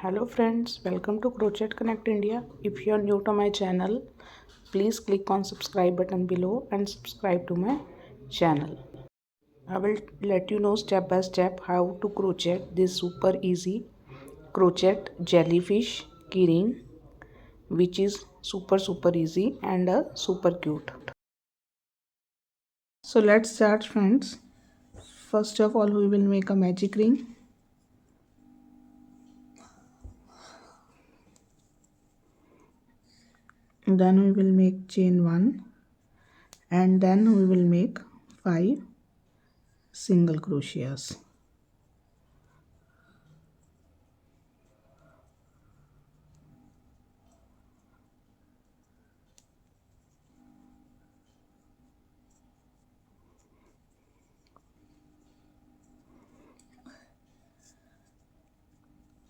Hello friends, welcome to Crochet Connect India. If you are new to my channel, please click on subscribe button below and subscribe to my channel. I will let you know step by step how to crochet this super easy crochet jellyfish keyring, which is super easy and super cute. So let's start friends. First of all, we will make a magic ring. Then we will make chain 1 and then we will make 5 single crochets.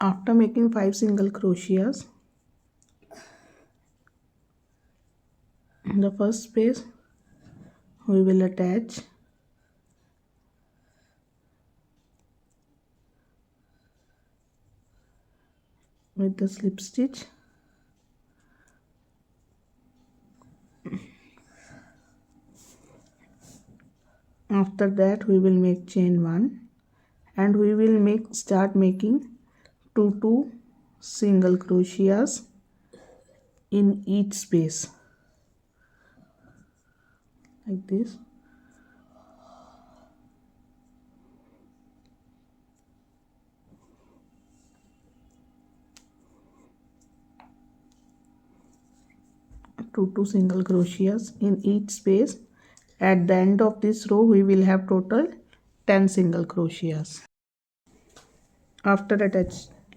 After making 5 single crochets, in the first space we will attach with the slip stitch. After that we will make chain 1 and we will start making 2 single crochets in each space like this. Two single crochets in each space. At the end of this row we will have total 10 single crochets. After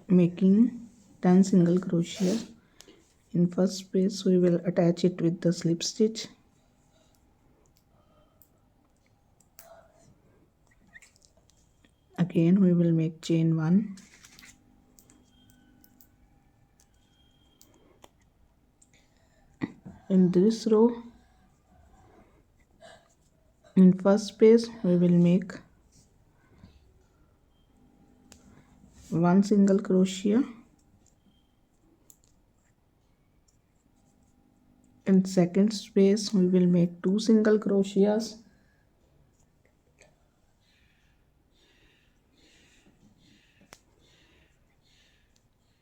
making 10 single crochets, in first space we will attach it with the slip stitch. Again we will make chain 1. In this row, in first space we will make 1 single crochet. In second space we will make 2 single crochets.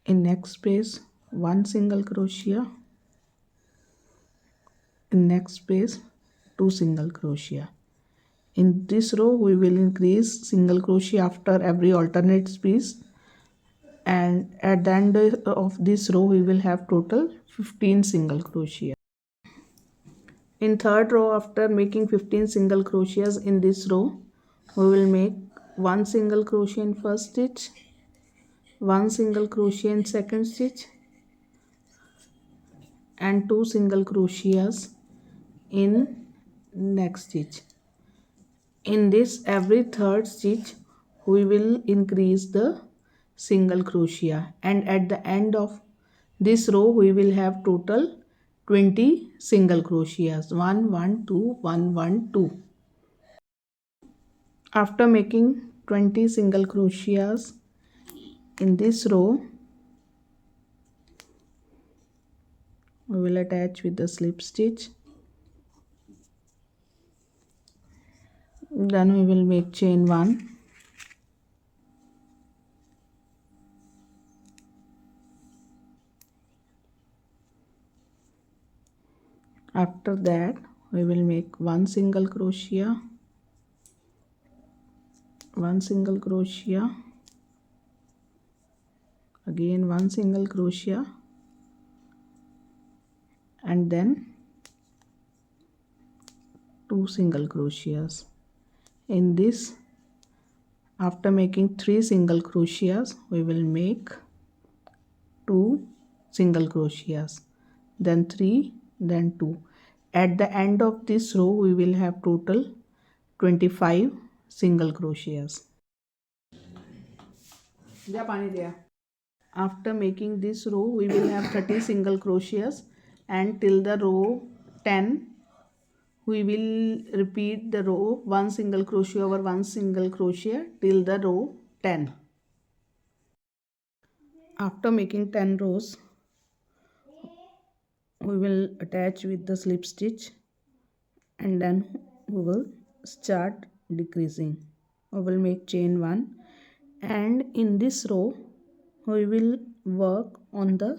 In next space 1 single crochet. In next space 2 single crochet. In this row we will increase single crochet after every alternate space, and at the end of this row we will have total 15 single crochet. In third row, after making 15 single crochets in this row, we will make 1 single crochet in first stitch, 1 single crochet in second stitch and 2 single crochets in next stitch. In this every third stitch we will increase the single crochet, and at the end of this row we will have total 20 single crochets. 1 1 2 1 1 2. After making 20 single crochets in this row, we will attach with the slip stitch. Then we will make chain 1. After that we will make 1 single crochet, 1 single crochet, again 1 single crochet, and then 2 single crochets. In this, after making 3 single crochets, we will make 2 single crochets, then 3, then 2. At the end of this row we will have total 25 single crochets. After making this row we will have 30 single crochets, and till the row 10 we will repeat the row 1 single crochet over 1 single crochet till the row 10. After making 10 rows, we will attach with the slip stitch, and then we will start decreasing. We will make chain 1, and in this row we will work on the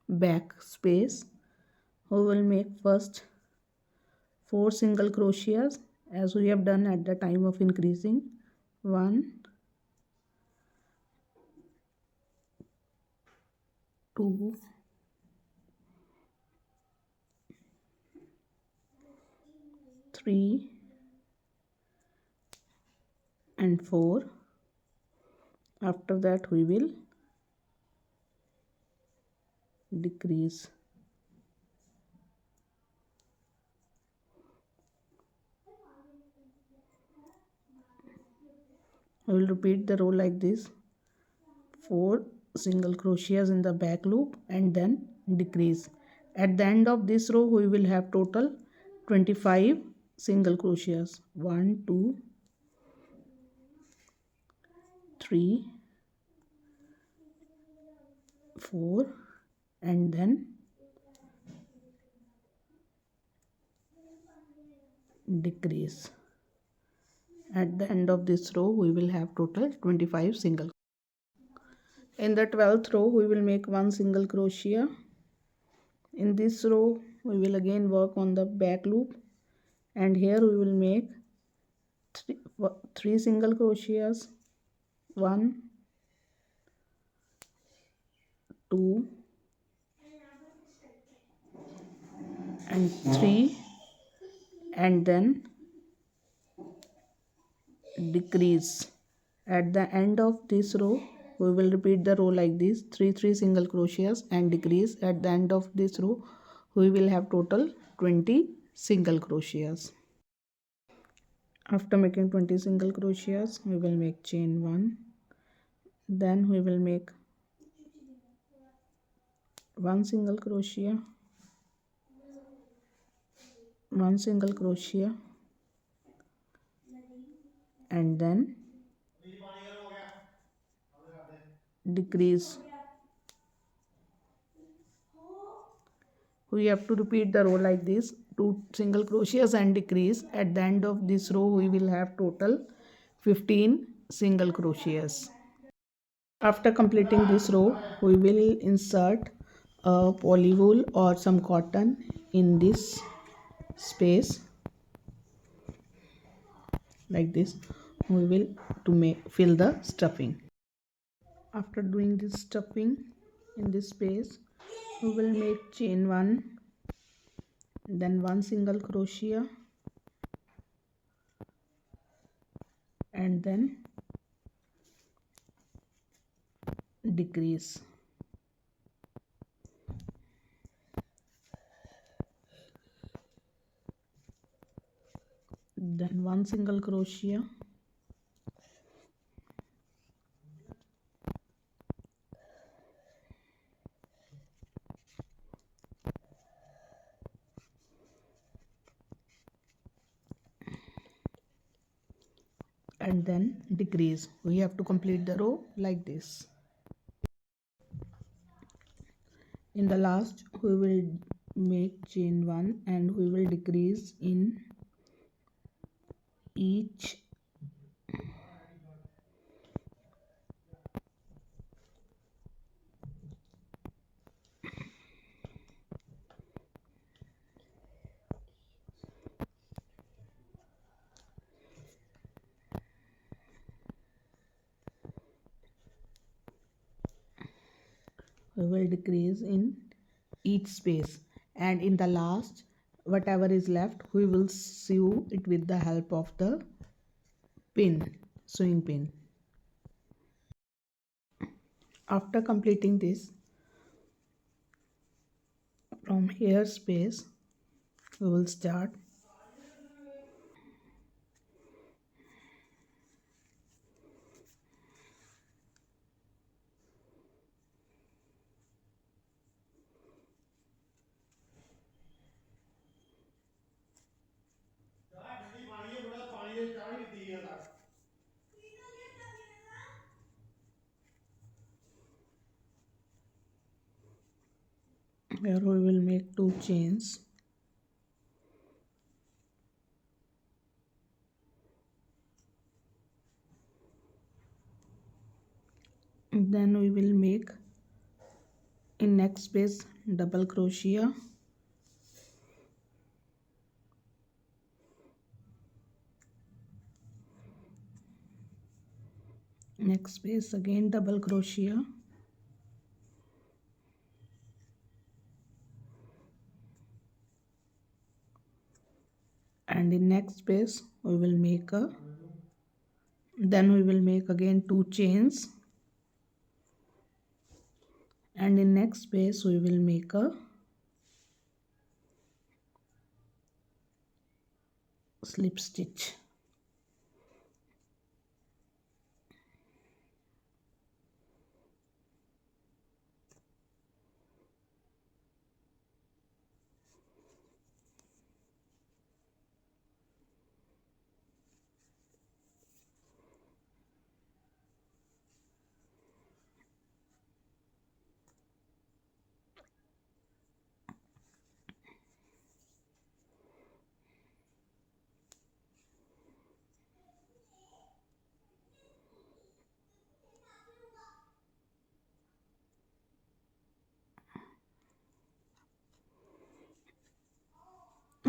back space. We will make first 4 single crochets as we have done at the time of increasing. 1, 2, 3 and 4. After that we will decrease. I will repeat the row like this: 4 single crochets in the back loop and then decrease. At the end of this row we will have total 25 single crochets. 1, 2, 3, 4 and then decrease. At the end of this row we will have total 25 single. In the 12th row we will make 1 single crochet. In this row we will again work on the back loop, and here we will make 3 single crochets. 1, 2 and 3, and then decrease. At the end of this row we will repeat the row like this: 3 single crochets and decrease. At the end of this row we will have total 20 single crochets. After making 20 single crochets we will make chain 1, then we will make 1 single crochet, 1 single crochet, and then decrease. We have to repeat the row like this: 2 single crochets and decrease. At the end of this row we will have total 15 single crochets. After completing this row we will insert a poly wool or some cotton in this space like this. We will to make fill the stuffing. After doing this stuffing in this space we will make chain 1, then 1 single crochet, and then decrease. Then 1 single crochet, and then decrease. We have to complete the row like this. In the last we will make chain 1 and we will decrease in each we will decrease in each space, and in the last whatever is left we will sew it with the help of the sewing pin. After completing this, from here space we will start Here we will make 2 chains. Then we will make in next space double crochet, next space again double crochet, and in next space we will make a, then we will make again 2 chains, and in next space we will make a slip stitch.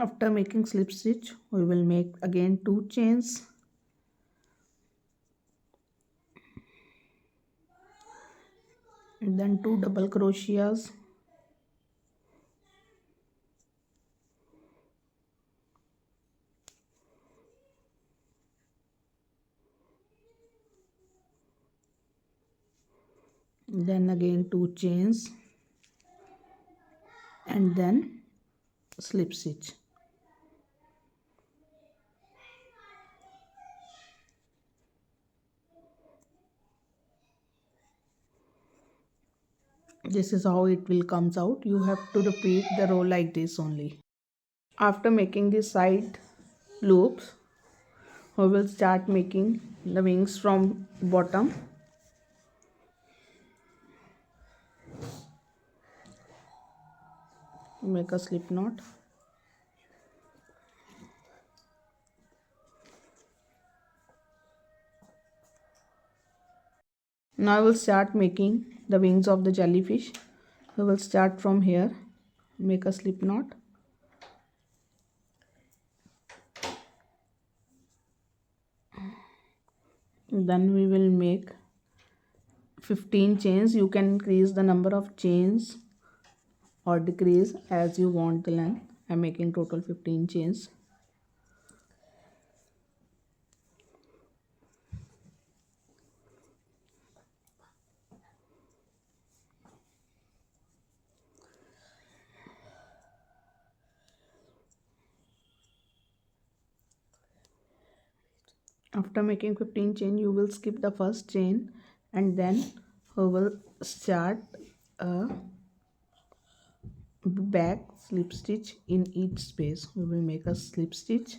After making slip stitch we will make again 2 chains, then 2 double crochets, then again 2 chains, and then slip stitch. This is how it will comes out. You have to repeat the row like this only. After making the side loops we will start making the wings from bottom. Make a slip knot. Now I will start making the wings of the jellyfish. We will start from here. Make a slip knot. Then we will make 15 chains. You can increase the number of chains or decrease as you want the length. I am making total 15 chains. After making 15 chain you will skip the first chain and then we will start a back slip stitch in each space. We will make a slip stitch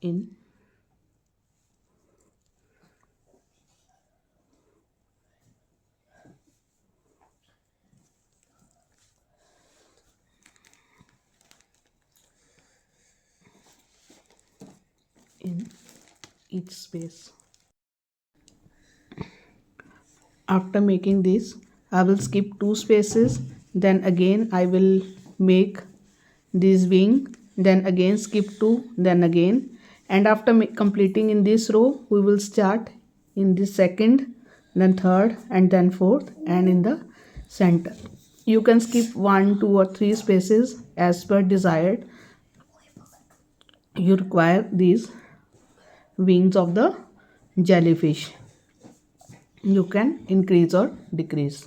in each space. After making this I will skip 2 spaces, then again I will make this wing, then again skip 2, then again, and after completing in this row we will start in the second, then third, and then fourth, and in the center. You can skip 1, 2 or 3 spaces as per desired. You require these wings of the jellyfish. You can increase or decrease.